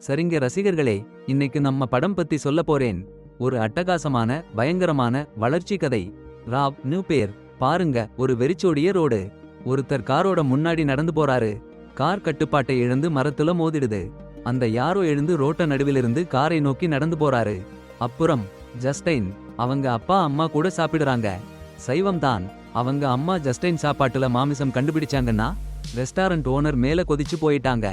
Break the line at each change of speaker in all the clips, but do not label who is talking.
சரிங்க ரசிகர்களே, இன்னைக்கு நம்ம படம் பத்தி சொல்ல போறேன். ஒரு அட்டகாசமான பயங்கரமான வளர்ச்சி கதை. ராப் நியூ பேர். பாருங்க, ஒரு வெறிச்சோடிய ரோடு. ஒருத்தர் காரோட முன்னாடி நடந்து போறாரு. கார் கட்டுப்பாட்டை இழந்து மரத்துல மோதிடுது. அந்த யாரோ எழுந்து ரோட்ட நடுவிலிருந்து காரை நோக்கி நடந்து போறாரு. அப்புறம் ஜஸ்டைன் அவங்க அப்பா அம்மா கூட சாப்பிடுறாங்க. சைவம் தான். அவங்க அம்மா ஜஸ்டைன் சாப்பாட்டுல மாமிசம் கண்டுபிடிச்சாங்கன்னா ரெஸ்டாரண்ட் ஓனர் மேல கொதிச்சு போயிட்டாங்க.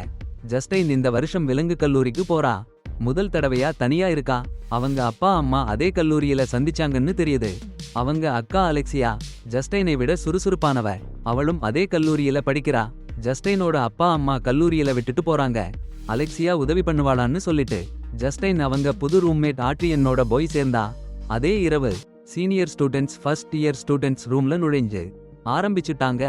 ஜஸ்டைன் இந்த வருஷம் விலங்கு கல்லூரிக்கு போறா. முதல் தடவையா தனியா இருக்கா. அவங்க அப்பா அம்மா அதே கல்லூரியில சந்திச்சாங்கன்னு தெரியுது. அவங்க அக்கா அலெக்சியா ஜஸ்டைனை விட சுறுசுறுப்பானவ. அவளும் அதே கல்லூரியில படிக்கிறா. ஜஸ்டைனோட அப்பா அம்மா கல்லூரியில விட்டுட்டு போறாங்க. அலெக்சியா உதவி பண்ணுவாளான்னு சொல்லிட்டு ஜஸ்டைன் அவங்க புது ரூம்மேட் ஆட்ரியனோட போய் சேர்ந்தா. அதே இரவு senior students first year students ரூம்ல நுழைஞ்சு ஆரம்பிச்சுட்டாங்க.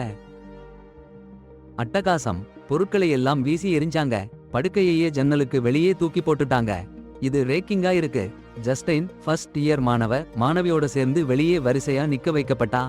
அட்டகாசம். பொருட்களை எல்லாம் வீசி எரிஞ்சாங்க. படுக்கையையே ஜன்னலுக்கு வெளியே தூக்கி போட்டுட்டாங்க. இது ரேக்கிங்கா இருக்கு. ஜஸ்டைன் ஃபர்ஸ்ட் இயர் மாணவியோட சேர்ந்து வெளியே வரிசையா நிக்க வைக்கப்பட்டா.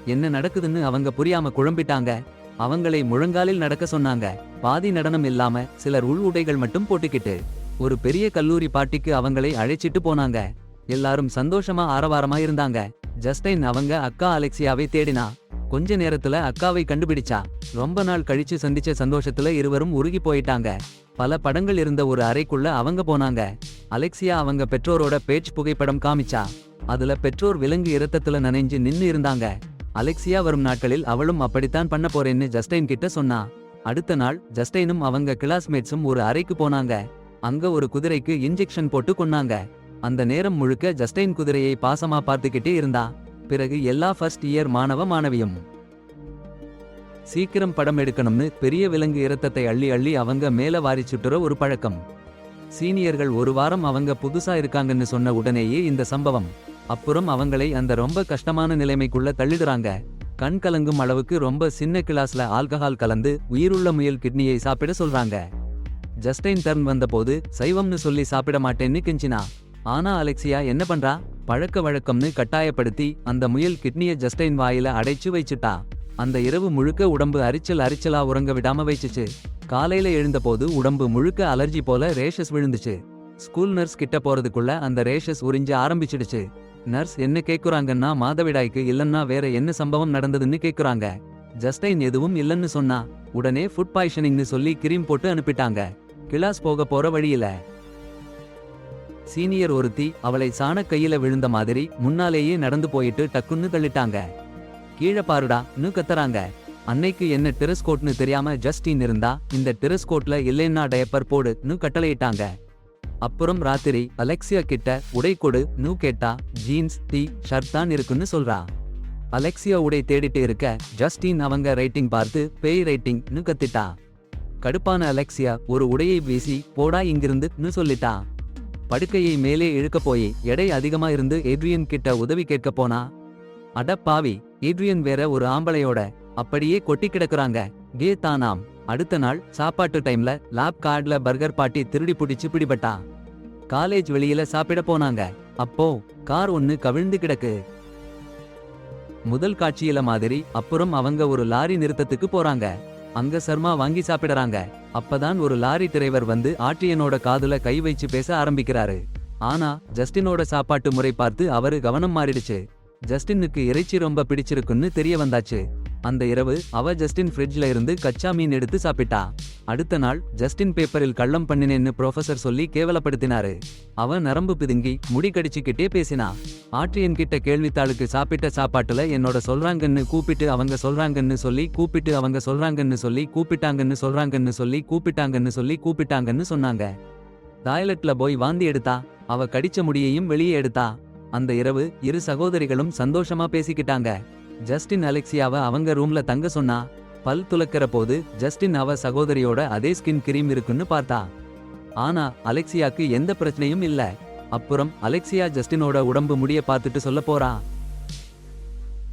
என்ன நடக்குதுன்னு அவங்க புரியாம குழம்பிட்டாங்க. அவங்களை முழங்காலில் நடக்க சொன்னாங்க. பாதி நடனம் இல்லாம சிலர் உள் உடைகள் மட்டும் போட்டுக்கிட்டு ஒரு பெரிய கல்லூரி பார்ட்டிக்கு அவங்களை அழைச்சிட்டு போனாங்க. எல்லாரும் சந்தோஷமா ஆரவாரமா இருந்தாங்க. ஜஸ்டைன் அவங்க அக்கா அலெக்சியாவை தேடினா. கொஞ்ச நேரத்துல அக்காவை கண்டுபிடிச்சா. ரொம்ப நாள் கழிச்சு சந்திச்ச சந்தோஷத்துல இருவரும் உருகி போயிட்டாங்க. பல படங்கள் இருந்த ஒரு அறைக்குள்ள அவங்க போனாங்க. அலெக்சியா அவங்க பெற்றோரோட பேட்ச் புகைப்படம் காமிச்சா. அதுல பெற்றோர் விலங்கு இரத்தத்துல நனைஞ்சு நின்னு இருந்தாங்க. அலெக்சியா வரும் நாட்களில் அவளும் அப்படித்தான் பண்ண போறேன்னு ஜஸ்டைன் கிட்ட சொன்னா. அடுத்த நாள் ஜஸ்டைனும் அவங்க கிளாஸ்மேட்ஸும் ஒரு அறைக்கு போனாங்க. அங்க ஒரு குதிரைக்கு இன்ஜெக்ஷன் போட்டு கொன்னாங்க. அந்த நேரம் முழுக்க ஜஸ்டைன் குதிரையை பாசமா பார்த்துக்கிட்டே இருந்தா. பிறகு எல்லா ஃபர்ஸ்ட் இயர் மாணவியும் சீக்கிரம் படம் எடுக்கணும்னு பெரிய விலங்கு இரத்தத்தை அள்ளி அள்ளி அவங்க மேல வாரி சுட்டுற ஒரு பழக்கம். சீனியர்கள் ஒரு வாரம் அவங்க புதுசா இருக்காங்கன்னு சொன்ன உடனேயே இந்த சம்பவம். அப்புறம் அவங்களை அந்த ரொம்ப கஷ்டமான நிலைமைக்குள்ள தள்ளிடுறாங்க. கண் கலங்கும் அளவுக்கு ரொம்ப சின்ன கிளாஸ்ல ஆல்கஹால் கலந்து உயிருள்ள முயல் கிட்னியை சாப்பிட சொல்றாங்க. ஜஸ்டைன் டர்ன் வந்தபோது சைவம்னு சொல்லி சாப்பிட மாட்டேன்னு கெஞ்சினா. ஆனா அலெக்சியா என்ன பண்றா? பழக்க வழக்கம்னு கட்டாயப்படுத்தி அந்த முயல் கிட்னிய ஜஸ்டைன் வாயில அடைச்சு வச்சுட்டா. அந்த இரவு முழுக்க உடம்பு அரிச்சலா உறங்க விடாம வச்சுச்சு. காலையில எழுந்தபோது உடம்பு முழுக்க அலர்ஜி போல ரேஷஸ் விழுந்துச்சு. ஸ்கூல் நர்ஸ் கிட்ட போறதுக்குள்ள அந்த ரேஷஸ் உறிஞ்ச ஆரம்பிச்சிடுச்சு. நர்ஸ் என்ன கேக்குறாங்கன்னா மாதவிடாய்க்கு இல்லன்னா வேற என்ன சம்பவம் நடந்ததுன்னு கேக்குறாங்க. ஜஸ்டைன் எதுவும் இல்லன்னு சொன்னா. உடனே ஃபுட் பாய்சனிங்னு சொல்லி கிரீம் போட்டு அனுப்பிட்டாங்க. கிளாஸ் போக போற வழியில சீனியர் ஒருத்தி அவளை சாண கையில விழுந்த மாதிரி முன்னாலேயே நடந்து போயிட்டு டக்குன்னு தள்ளிட்டாங்க. கீழே பாருடான்னு கத்துறாங்க. அன்னைக்கு என்ன டெரஸ் கோட்னு தெரியாம ஜஸ்டின் இருந்தா இந்த டெரஸ் கோட்ல இல்லைன்னா டயப்பர் போடுன்னு கட்டளையிட்டாங்க. அப்புறம் ராத்திரி அலெக்சியா கிட்ட உடை கொடுன்னு கேட்டா. ஜீன்ஸ் டி ஷர்ட் தான் இருக்குன்னு சொல்றா. அலெக்சியா உடை தேடிட்டு இருக்க ஜஸ்டின் அவங்க ரைட்டிங் பார்த்து பேய் ரைட்டிங்னு கத்திட்டா. கடுப்பான அலெக்சியா ஒரு உடையை வீசி போடா இங்கிருந்துன்னு சொல்லிட்டா. படுக்கையை மேலே இழுக்க போய் எடை அதிகமா இருந்து ஏட்ரியன் கிட்ட உதவி கேட்க போனா. அட பாவி, ஏட்ரியன் வேற ஒரு ஆம்பளையோட அப்படியே கொட்டி கிடக்குறாங்க. கே தானாம். அடுத்த நாள் சாப்பாட்டு டைம்ல லேப் கார்ட்ல பர்கர் பாட்டி திருடி புடிச்சு பிடிபட்டா. காலேஜ் வெளியில சாப்பிட போனாங்க. அப்போ கார் ஒன்னு கவிழ்ந்து கிடக்கு. முதல் காட்சியில மாதிரி அப்புறம் அவங்க ஒரு லாரி நிறுத்தத்துக்கு போறாங்க. அங்க சர்மா வாங்கி சாப்பிடறாங்க. அப்பதான் ஒரு லாரி டிரைவர் வந்து ஆட்ரியனோட காதுல கை வச்சு பேச ஆரம்பிக்கிறாரு. ஆனா ஜஸ்டினோட சாப்பாட்டு முறை பார்த்து அவரு கவனம் மாறிடுச்சு. ஜஸ்டினுக்கு இறைச்சி ரொம்ப பிடிச்சிருக்குன்னு தெரிய வந்தாச்சு. அந்த இரவு அவ ஜஸ்டின் ஃப்ரிட்ஜ்ல இருந்து கச்சா மீன் எடுத்து சாப்பிட்டா. அடுத்த நாள் ஜஸ்டின் பேப்பரில் கள்ளம் பண்ணினேன்னு ப்ரொஃபசர் சொல்லி கேவலப்படுத்தினாரு. அவ நரம்பு பிதுங்கி முடி கடிச்சுக்கிட்டே பேசினா. ஆட்ரியன் கிட்ட கேள்வித்தாளுக்கு சாப்பிட்ட சாப்பாட்டுல என்னோட சொல்றாங்கன்னு கூப்பிட்டு அவங்க சொல்றாங்கன்னு சொல்லி கூப்பிட்டு அவங்க சொல்றாங்கன்னு சொல்லி கூப்பிட்டாங்கன்னு சொல்றாங்கன்னு சொல்லி கூப்பிட்டாங்கன்னு சொல்லி கூப்பிட்டாங்கன்னு சொன்னாங்க. டாய்லெட்ல போய் வாந்தி எடுத்தா. அவ கடிச்ச முடியையும் வெளியே எடுத்தா. அந்த இரவு இரு சகோதரிகளும் சந்தோஷமா பேசிக்கிட்டாங்க. ஜஸ்டின் அலெக்சியாவை அவங்க ரூம்ல தங்க சொன்னா. பல் துலக்கிற போது ஜஸ்டின் அவ சகோதரியோட அதே ஸ்கின் கிரீம் இருக்குன்னு பார்த்தா. ஆனா அலெக்சியாக்கு எந்த பிரச்சனையும் இல்ல. அப்புறம் அலெக்சியா ஜஸ்டினோட உடம்பு முடிய பார்த்துட்டு சொல்ல போறா.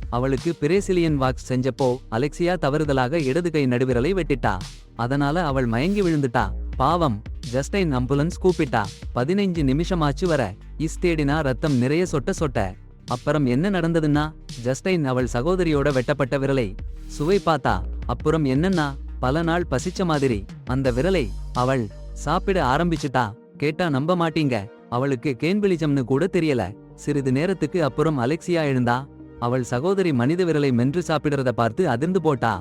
அவளுக்கு பிரேசிலியன் வாக்ஸ் செஞ்சப்போ அலெக்சியா தவறுதலாக இடது கை நடுவிரலை வெட்டிட்டா. அதனால அவள் மயங்கி விழுந்துட்டா. பாவம். ஜஸ்டைன் ஆம்புலன்ஸ் கூப்பிட்டா. 15 நிமிஷமாச்சு வர. தேடினா ரத்தம் நிறைய சொட்ட. அப்புறம் என்ன நடந்ததுன்னா ஜஸ்டைன் அவள் சகோதரியோட வெட்டப்பட்ட விரலை சுவை பார்த்தா. அப்புறம் என்னன்னா பல நாள் பசிச்ச மாதிரி அந்த விரலை அவள் சாப்பிட ஆரம்பிச்சுட்டா. கேட்டா நம்ப மாட்டீங்க, அவளுக்கு கேன்பிளிஜம்னு கூட தெரியல. சிறிது நேரத்துக்கு அப்புறம் அலெக்சியா எழுந்தா. அவள் சகோதரி மனித விரலை மென்று சாப்பிடுறத பார்த்து அதிர்ந்து போட்டா.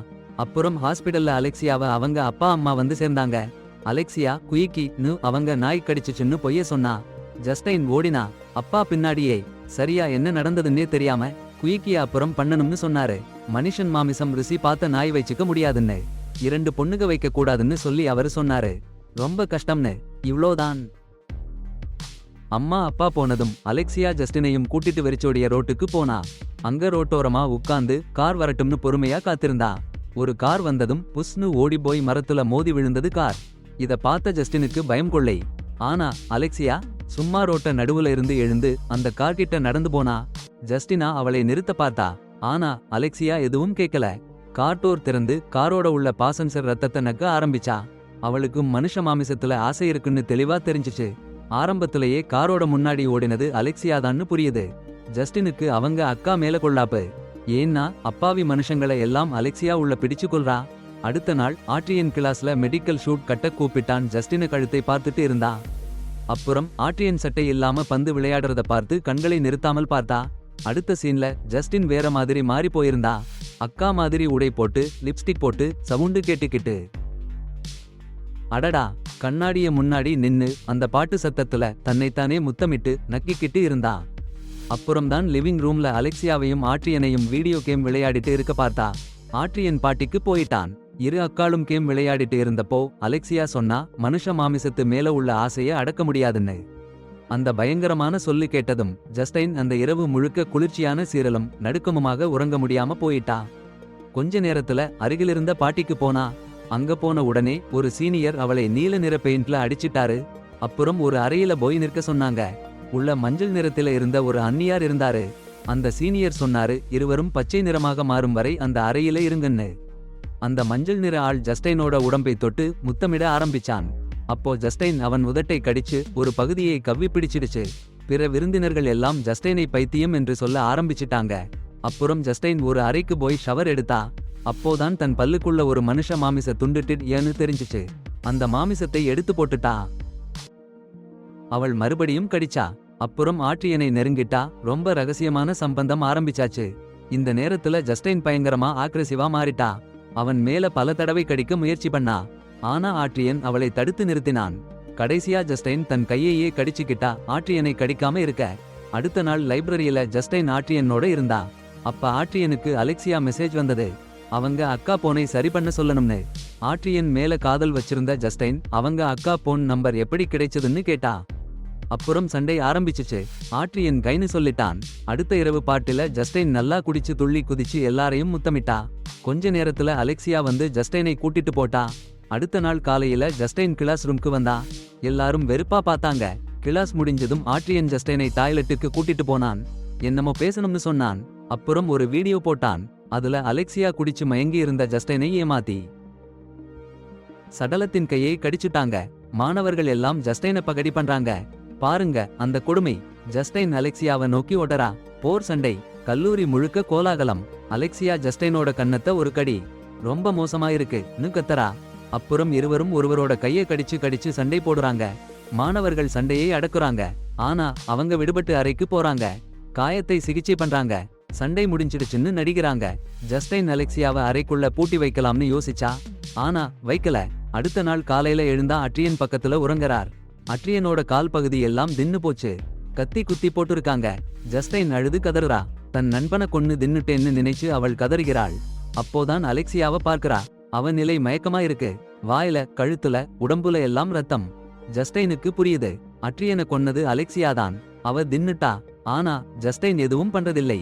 அப்புறம் ஹாஸ்பிடல்ல அலெக்சியாவ அவங்க அப்பா அம்மா வந்து சேர்ந்தாங்க. அலெக்சியா குயிக்கின்னு அவங்க நாய் கடிச்சுச்சுன்னு பொய்ய சொன்னா. ஜஸ்டைன் ஓடினா அப்பா பின்னாடியே. சரியா என்ன நடந்ததுன்னே தெரியாம குயிக்கிய அப்புறம் பண்ணணும்னு சொன்னாரு. மனுஷன் மாமிசம் ருசி பார்த்த நாய் வச்சுக்க முடியாதுன்னு, 2 பொண்ணுக வைக்க கூடாதுன்னு சொல்லி அவரு சொன்னாரு. ரொம்ப கஷ்டம்னு. இவ்ளோதான். அம்மா அப்பா போனதும் அலெக்சியா ஜஸ்டினையும் கூட்டிட்டு வெறிச்சோடிய ரோட்டுக்கு போனா. அங்க ரோட்டோரமா உட்கார்ந்து கார் வரட்டும்னு பொறுமையா காத்திருந்தா. ஒரு கார் வந்ததும் புஷ்னு ஓடி போய் மரத்துல மோதி விழுந்தது கார். இத பார்த்த ஜஸ்டினுக்கு பயம் கொள்ளை. ஆனா அலெக்சியா சும்மா ரோட்ட நடுவுல இருந்து எழுந்து அந்த கார் கிட்ட நடந்து போனா. ஜஸ்டினா அவளை நிறுத்த பார்த்தா. ஆனா அலெக்சியா எதுவும் கேட்கல. கார் டோர் திறந்து காரோட உள்ள பாசஞ்சர் ரத்தத்தை நக்க ஆரம்பிச்சா. அவளுக்கும் மனுஷ மாமிசத்துல ஆசை இருக்குன்னு தெளிவா தெரிஞ்சுச்சு. ஆரம்பத்திலேயே காரோட முன்னாடி ஓடினது அலெக்சியாதான்னு புரியுது. ஜஸ்டினுக்கு அவங்க அக்கா மேல கொள்ளாப்பு. ஏன்னா அப்பாவி மனுஷங்களை எல்லாம் அலெக்சியா உள்ள பிடிச்சு கொள்றா. அடுத்த நாள் ஆட்ரியன் கிளாஸ்ல மெடிக்கல் ஷூட் கட்ட கூப்பிட்டான். ஜஸ்டின கழுத்தை பார்த்துட்டு இருந்தா. அப்புறம் ஆட்ரியன் சட்டை இல்லாம பந்து விளையாடுறத பார்த்து கண்களை நிறுத்தாமல் பார்த்தா. அடுத்த சீன்ல ஜஸ்டின் வேற மாதிரி மாறி போயிருந்தா. அக்கா மாதிரி உடை போட்டு லிப்ஸ்டிக் போட்டு சவுண்டு கேட்டுக்கிட்டு. அடடா, கண்ணாடிய முன்னாடி நின்னு அந்த பாட்டு சத்தத்துல தன்னைத்தானே முத்தமிட்டு நக்கிக்கிட்டு இருந்தா. அப்புறம்தான் லிவிங் ரூம்ல அலெக்சியாவையும் ஆட்ரியனையும் வீடியோ கேம் விளையாடிட்டு இருக்க பார்த்தா. ஆட்ரியன் பாட்டிக்கு போயிட்டான். இரு அக்காளும் கேம் விளையாடிட்டு இருந்தப்போ அலெக்சியா சொன்னா மனுஷ மாமிசத்து மேல உள்ள ஆசைய அடக்க முடியாதுன்னு. அந்த பயங்கரமான சொல்லு கேட்டதும் ஜஸ்டைன் அந்த இரவு முழுக்க குளிர்ச்சியான சீரலும் நடுக்கமுமாக உறங்க முடியாம போயிட்டா. கொஞ்ச நேரத்துல அருகிலிருந்த பாட்டிக்கு போனா. அங்க போன உடனே ஒரு சீனியர் அவளை நீல நிற பெயிண்ட்ல அடிச்சிட்டாரு. அப்புறம் ஒரு அறையில போய் நிற்க சொன்னாங்க. உள்ள மஞ்சள் நிறத்தில இருந்த ஒரு அந்நியார் இருந்தாரு. அந்த சீனியர் சொன்னாரு, இருவரும் பச்சை நிறமாக மாறும் வரை அந்த அறையில இருங்கன்னு. அந்த மஞ்சள் நிற ஆள் ஜஸ்டைனோட உடம்பை தொட்டு முத்தமிட ஆரம்பிச்சான். அப்போ ஜஸ்டைன் அவன் உதட்டை கடிச்சு ஒரு பகுதியை கவ்வி பிடிச்சிடுச்சு. பிற விருந்தினர்கள் எல்லாம் ஜஸ்டைனை பைத்தியம் என்று சொல்ல ஆரம்பிச்சிட்டாங்க. அப்புறம் ஜஸ்டைன் ஒரு அறைக்கு போய் ஷவர் எடுத்தா. அப்போதான் தன் பல்லுக்குள்ள ஒரு மனுஷ மாமிச துண்டுட்டு ஏன்னு தெரிஞ்சிச்சு. அந்த மாமிசத்தை எடுத்து போட்டுட்டா. அவள் மறுபடியும் கடிச்சா. அப்புறம் ஆட்ரியனை நெருங்கிட்டா. ரொம்ப ரகசியமான சம்பந்தம் ஆரம்பிச்சாச்சு. இந்த நேரத்துல ஜஸ்டைன் பயங்கரமா ஆக்ரெசிவா மாறிட்டா. அவன் மேல பல தடவை கடிக்க முயற்சி பண்ணா. ஆனா ஆட்ரியன் அவளை தடுத்து நிறுத்தினான். கடைசியா ஜஸ்டைன் தன் கையையே கடிச்சுக்கிட்டா ஆட்ரியனை கடிக்காம இருக்க. அடுத்த நாள் லைப்ரரியில ஜஸ்டைன் ஆட்ரியனோட இருந்தா. அப்ப ஆட்ரியனுக்கு அலெக்சியா மெசேஜ் வந்தது. அவங்க அக்கா போனை சரி பண்ண சொல்லணும்னு. ஆட்ரியன் மேல காதல் வச்சிருந்த ஜஸ்டைன் அவங்க அக்கா போன் நம்பர் எப்படி கிடைச்சதுன்னு கேட்டா. அப்புறம் சண்டை ஆரம்பிச்சுச்சு. ஆட்ரியன் கைன்னு சொல்லிட்டான். அடுத்த இரவு பாட்டில ஜஸ்டைன் நல்லா குடிச்சு துள்ளி குதிச்சு எல்லாரையும் முத்தமிட்டா. கொஞ்ச நேரத்துல அலெக்சியா வந்து ஜஸ்டைனை கூட்டிட்டு போட்டா. அடுத்த நாள் காலையில ஜஸ்டைன் கிளாஸ் ரூம்க்கு வந்தா. எல்லாரும் வெறுப்பா பார்த்தாங்க. கிளாஸ் முடிஞ்சதும் ஆட்ரியன் ஜஸ்டைனை டாய்லெட்டுக்கு கூட்டிட்டு போனான். என்னமோ பேசணும்னு சொன்னான். அப்புறம் ஒரு வீடியோ போட்டான். அதுல அலெக்சியா குடிச்சு மயங்கி இருந்த ஜஸ்டைனை ஏமாத்தி சடலத்தின் கையை கடிச்சுட்டாங்க. மாணவர்கள் எல்லாம் ஜஸ்டைனை பகடி பண்றாங்க. பாருங்க அந்த கொடுமை. ஜஸ்டைன் அலெக்சியாவை நோக்கி ஓடறா. போர் சண்டை. கல்லூரி முழுக்க கோலாகலம். அலெக்சியா ஜஸ்டைனோட கன்னத்தை ஒரு கடி. ரொம்ப மோசமா இருக்குன்னு கத்தரா. அப்புறம் இருவரும் ஒருவரோட கையை கடிச்சு கடிச்சு சண்டை போடுறாங்க. மாணவர்கள் சண்டையை அடக்குறாங்க. ஆனா அவங்க விடுபட்டு அறைக்கு போறாங்க. காயத்தை சிகிச்சை பண்றாங்க. சண்டை முடிஞ்சிடுச்சுன்னு நடிக்கிறாங்க. ஜஸ்டைன் அலெக்சியாவை அறைக்குள்ள பூட்டி வைக்கலாம்னு யோசிச்சா. ஆனா வைக்கல. அடுத்த நாள் காலையில எழுந்தா அட்ரியன் பக்கத்துல உறங்குறார். அட்ரியனோட கால் பகுதி எல்லாம் தின்னு போச்சு. கத்தி குத்தி போட்டுருக்காங்க. ஜஸ்டைன் அழுது கதறுறா. தன் நண்பனை கொன்னு தின்னுட்டேன்னு நினைச்சு அவள் கதறுகிறாள். அப்போதான் அலெக்சியாவை பார்க்கறா. அவன் நிலை மயக்கமா இருக்கு. வாயில கழுத்துல உடம்புல எல்லாம் ரத்தம். ஜஸ்டைனுக்கு புரியுது, அட்ரியனை கொன்னது அலெக்சியாதான். அவ தின்னுட்டா. ஆனா ஜஸ்டைன் எதுவும் பண்றதில்லை.